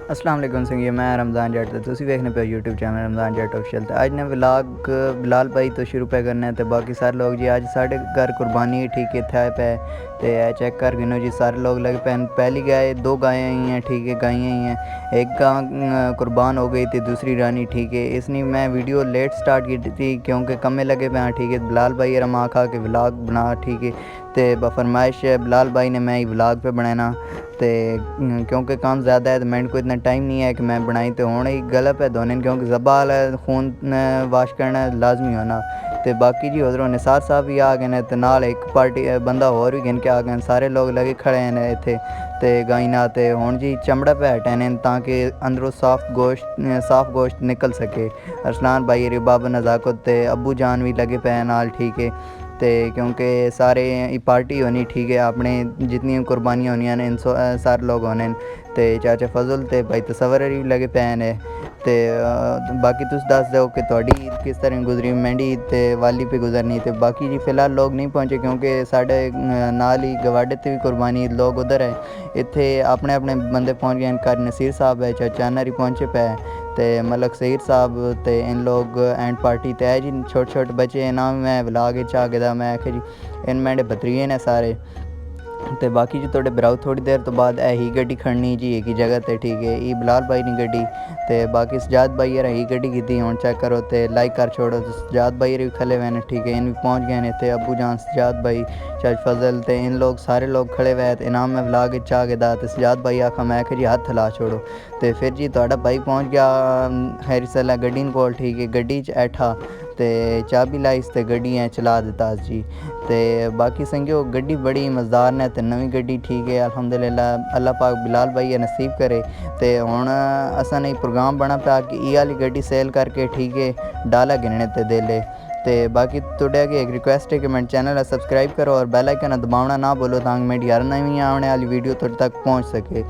अस्सलाम वालेकुम संगी मैं रमज़ान जट ते तुसी वेखने पे यूट्यूब चैनल रमज़ान जट ऑफिशियल ते अज ने व्लॉग बिलाल भाई तो शुरू पे करने ते बाकी सारे लोग जी अज साढ़े घर कुर्बानी ठीक है थे पे ते चेक कर गिनो जी सारे लोग लगे पे। पहली गाय दो गायें ही हैं ठीक है गायें ही हैं एक गाय कुर्बान हो गई थी दूसरी रानी ठीक है। इसने मैं वीडियो लेट स्टार्ट की थी क्योंकि कमे लगे पे हाँ ठीक है बिलाल भाई रमा आखा के व्लॉग बना ठीक है ते बफरमाइश है बिलाल भाई ने मैं व्लॉग पे बनाना तो क्योंकि काम ज़्यादा है तो मैंने को इतना टाइम नहीं है कि मैं बनाई तो होने ही गलत है दोनों क्योंकि ज़बाल है खून वाश करना लाजमी होना। तो बाकी जी उधरों निसार साहब भी आ गए ने तो नाल एक पार्टी बंदा और भी गिन के आ गए सारे लोग लगे खड़े हैं इतने तो गाई ना तो हुण जी चमड़ा पे हटे ताकि अंदरों साफ गोश्त निकल सके। अरसलान भाई रे बाबा नज़ाकत ते अबू जान भी लगे पे नाल ठीक है तो क्योंकि सारे पार्टी होनी ठीक है अपने जितनी कुर्बानियाँ होनियां ने सारे लोग होने तो चाचा फजल तो भाई तसवर भी लगे पे ने तो बाकी तुस दस दो कि थोड़ी ईद किस तरह गुजरी मैंडी ईद तो वाली पे गुजरनी तो बाकी जी फिलहाल लोग नहीं पहुँचे क्योंकि साढ़े नाल ही गवाडे ते भी कुर्बानी लोग उधर है इत्थे अपने अपने बंदे पहुँच गए कर नसीर साहब है चाचा नरी पहुँचे पे तो मलक सईद साहब तो इन लोग एंड पार्टी तो है जी छोटे छोटे बच्चे ना मैं व्लॉग च आ गया मैं आखे जी इन मेरे भतरीए ने सारे तो बाकी जी थोड़े बराउ थोड़ी देर तो बाद ही गड्डी खड़नी जी एक ही जगह ते ठीक है ये बिलाल भाई ने गड्डी तो बाकी सजाद भाई यार ही गड्डी की हूँ चेक करो तो लाइक कर छोड़ो तो सजाद भाई भी खले हुए हैं ठीक है इन भी पहुँच गए हैं थे अबू जान सजाद भाई चाच फजल तो इन लोग सारे लोग खड़े हुए तो इनाम में व्लॉग चा गया तो सजाद भाई आखा मैं आखे जी हाथ हिला छोड़ो तो फिर जी थोड़ा भाई पहुँच गया खैर सला गड्डी कोल ठीक है गड्डी च ऐठा तो चाबी लाइस तो गड्डी चला दिता जी तो बाकी संगियो गड्डी बड़ी मज़ेदार ने तो नवी गड्डी ठीक है अल्हम्दुलिल्लाह अल्लाह पाक बिलाल भाई नसीब करे तो हुण असा ने प्रोग्राम बना पाया कि ये वाली गड्डी सेल करके ठीक है डाला गिनने ते देले तो बाकी थोड़े अगे एक रिक्वेस्ट है कि मेरे चैनल सब्सक्राइब करो और बेल आइकन दबाना ना बोलो ताकि मेरी हर नवी आने वाली वीडियो थोड़े तक पहुँच सके।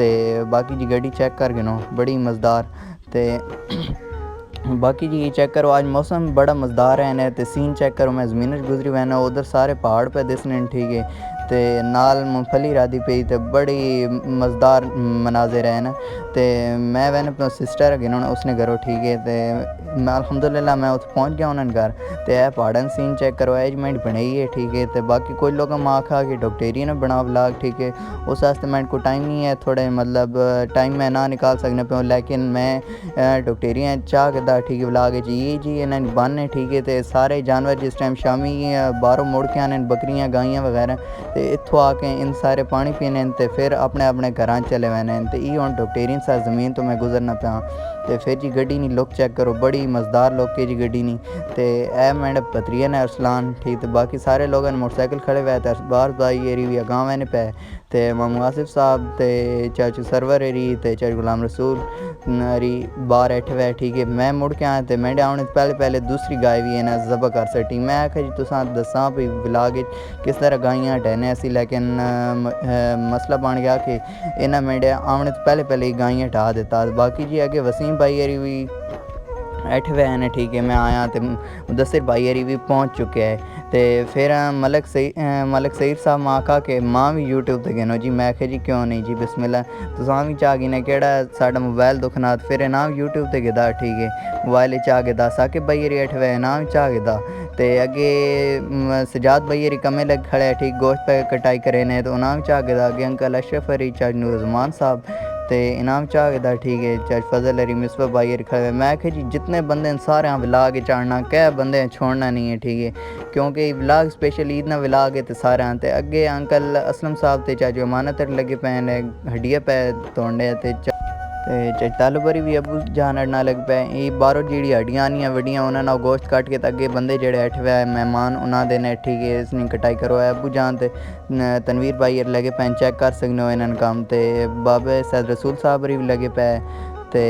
तो बाकी जी गड्डी चेक कर गिनो बड़ी मज़ेदार तो बाकी जी ये चेक करो आज मौसम बड़ा मज़ेदार है ना तो सीन चेक करो मैं ज़मीन गुजरी हुआ ना उधर सारे पहाड़ पे दिसने ठीक है तो नाल मूँगफली राधी पई तो बड़ी मज़ेदार मनाजिर है ना तो मैं वैन अपना सिस्टर है गिनों उसने घरों ठीक है तो मैं अल्हम्दुलिल्लाह मैं उत्थे पहुँच गया उन्होंने घर तो यह पहाड़न सीन चेक करो एजमेंट बनाई है ठीक है तो बाकी कोई लोग आखा कि डॉक्टेरिया ने बना व्लॉग ठीक है उस वास्ते मैं को टाइम नहीं है थोड़े मतलब टाइम मैं ना निकाल सकने पे लेकिन मैं डॉक्टेरिया चाह के ठीक है व्लॉग जी इन्हें बन ठीक है तो सारे जानवर जिस टाइम शामी बाहरों मुड़ के आने बकरियाँ गाइयाँ वगैरह तो इत्थों आके इन सारे पानी पीने तो फिर अपने अपने घर चले हुए तो ये हूँ डॉक्टेरियन सा ज़मीन तो मैं गुजरना पाया तो फिर जी गड्डी नहीं लुक चेक करो बड़ी मज़ेदार लुक है जी गड्डी नहीं तो ए मेरे भतरीए ने अरसलान ठीक तो बाकी सारे लोग मोटरसाइकिल खड़े हुए थे बाहर भाई एरी भी गाँव ने पे तो मामू आसिफ साहब तो चाचू सरवर एरी तो चाचू गुलाम रसूल अरी बाहर बैठे हुए ठीक है मैं मुड़ के आया तो मैंने आने पहले दूसरी गाय भी है ना ज़बह कर सटी मैं आखिर जी तुसा दसा भी व्लॉग किस तरह गाइयाँ डहने सी लेकिन मसला बन गया कि इन्हें मेरे आने तो पहले गाइयाँ ढा दिता बाकी जी अगे वसीम भाई अरी भी ऐठ हुए हैं ठीक है मैं आया तो मुदस्सिर भाई अरी भी पहुँच चुके हैं तो फिर मलक सईद साहब माँ आखा कि माँ भी यूट्यूब ते गिनो जी मैं आखे जी क्यों नहीं जी बिस्मिल्लाह तुसां भी चाह गिने केड़ा साडा मोबाइल दुखना फिर इनाम यूट्यूब ते गिदा ठीक है मोबाइल चाह गिदा साकिब भाई अरी ऐठ हुए इनाम चाह गिदा तो अगे सजाद भाई अरी कमे लग खड़े ठीक गोश्त पे कटाई करे ने तो इनाम चाह गिदा अगे अंकल अशरफ अरी चाच नूरजमान साहब तो इनाम चाह गया ठीक है चाच फजल अरी मिसबा भाई खड़े मैं आखे जी जितने बंदे सारे व्लॉग चाड़ना क्या बंदे छोड़ना नहीं है ठीक है क्योंकि व्लॉग स्पेशल ईद ना व्लॉग है तो सारे तो अगे अंकल असलम साहब तो चाचू अमानत लगे पे हड्डिया पे तोड़ने तालू बरी भी अबू जान अड़ना लग पे ये बारों जी हड्डियाँ आनियाँ वड्डियाँ उन्होंने गोश्त कट के अगे बंदे जेडे अठ हुए मेहमान उन्होंने ने ठीक है इसने कटाई करो अबू जान तो तनवीर भाई लगे पे चेक कर सकते हो इन्होंने काम तो बाबे सैद रसूल साहब भी लगे पे तो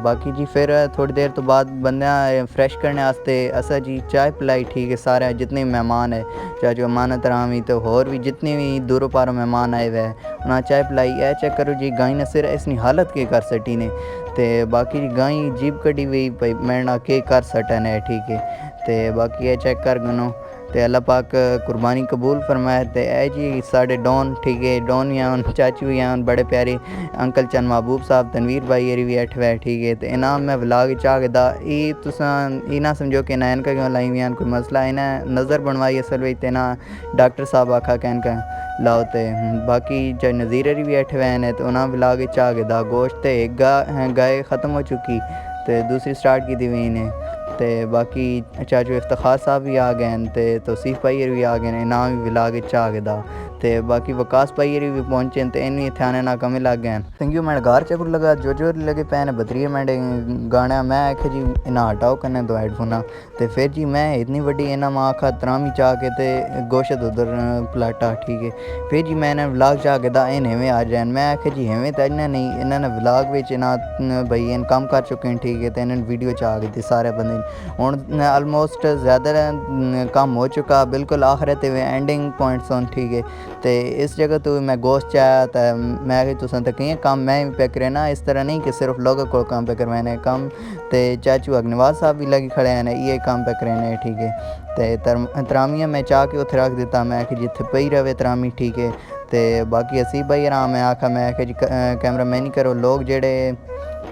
बाकी जी फिर थोड़ी देर तो बाद बंद फ्रैश करने वास्ते असा जी चाय पिलाई ठीक है सारे जितने मेहमान है चाहे जो अमानत रामी तो होर भी जितने भी दूरों पारों मेहमान आए हुए उन्हें चाय पिलाई है चेक करो जी गाय ने सिर इसनी हालत के कर सटी ने तो बाकी जी गाय जीप कड़ी हुई भाई मेरे ना के कर सटन है ठीक है तो बाकी ये चेक कर गनो ते अल्लाह पाक कुर्बानी कबूल फरमाए। ते ए जी साढ़े डॉन ठीक है, डॉन या चाचू या बड़े प्यारे अंकल चंद महबूब साहब तनवीर भाई एरी भी बैठे हुए ठीक है। तो इनाम मैं व्लॉग चाहदा ई तुसां ई ना समझो कि ना इनका क्यों लाई हुई कोई मसला इन्हें नज़र बनवाई असल में ना डॉक्टर साहब आखा कि इनका लाओ। तो बाकी जो नज़ीर भी बैठे हुए हैं तो उन्हें व्लॉग चाहदा गोश्त एक गाय ख़त्म हो चुकी तो दूसरी स्टार्ट की हुई ने। तो बाकी चाचू इफ्तिखार साहब भी आ गए तो तौसीफ भाई भी आ गए इनाम भी व्लॉग चाहदा। तो बाकी वकास भाई भी पहुंचे तो इन इतने आने ना कमी लग गए। थैंक मैं घर चकुर लगा जो लगे पैन बदरिए मैंने गाना मैं आखे जी इन्हें हटाओ कन्ने दो हेडफोन। तो फिर जी मैं इतनी वड्डी इन्हें आखा त्रामी चाह के ते गोशत उधर पलाटा ठीक है। फिर जी मैंने व्लॉग चाह के दा इन हेवें आ जाए मैं आखे जी हेवें तो इन्हें नहीं इन्होंने व्लॉग में इन्हें भाई इन काम कर चुके हैं ठीक है। तो इन्होंने वीडियो चाह गई थी सारे बंदे हूँ ऑलमोस्ट ज़्यादा कम हो चुका बिल्कुल आखिर ते एंडिंग पॉइंट्स ऑन ठीक है। तो इस जगह तो मैं गोश्त चाह तो मैं तुसें तो कहीं काम मैं भी पे करना इस तरह नहीं कि सिर्फ लोगों को काम पे करवाने काम। तो चाचू अग्निवाल साहब भी लगे खड़े हैं ये काम पे करने ठीक है। तो तरामियाँ मैं चाह के उत्थे रख दिता मैं कि जिथे पई रहे तरामी ठीक है। तो बाकी असीब भाई आराम मैं आखा मैं आखा जी कैमरा मैन ही करो लोग जेड़े।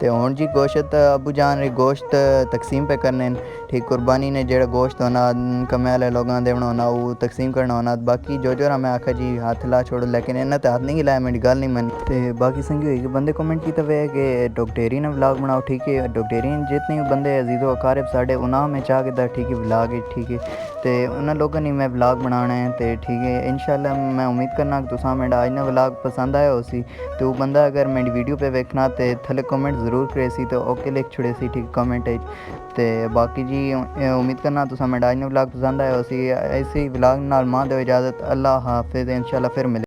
तो हुण जी गोश्त अबू जान रे गोश्त तकसीम पे करने ठीक कुर्बानी ने जेड़ा गोश्त होना कमे वाले लोगों दे बनाना वो तकसीम करना होना। बाकी जो मैं आखा जी हाथ ला छोड़ो लेकिन इन्हें तो हाथ नहीं हिलाया मेरी गल नहीं मनी। तो बाकी संगी हुई कि बंदे कमेंट किया हुआ है कि डॉक्टेरियन व्लॉग बनाओ ठीक है। डॉक्टेरियन जितने बंदे अजीज़ो अकारब साढ़े उन्हें में चाह के ठीक है व्लॉग है ठीक है। तो उन्होंने लोगों ने मैं व्लॉग बनाना है तो ठीक है इंशाल्लाह मैं उम्मीद करना कि तुसा मेरा अज ना व्लॉग पसंद आया हो सी। तो बंदा अगर मेरी वीडियो पे वेखना तो थले कमेंट ज़रूर करे सी तो ओके लिख छुड़े सी ठीक कमेंट। तो बाकी जी उम्मीद करना तुसा मेरा अज ना व्लॉग पसंद आया हो सी ऐसे ही व्लॉग नाल मां दो इजाज़त अल्लाह हाफिज़ इंशाल्लाह फिर मिले।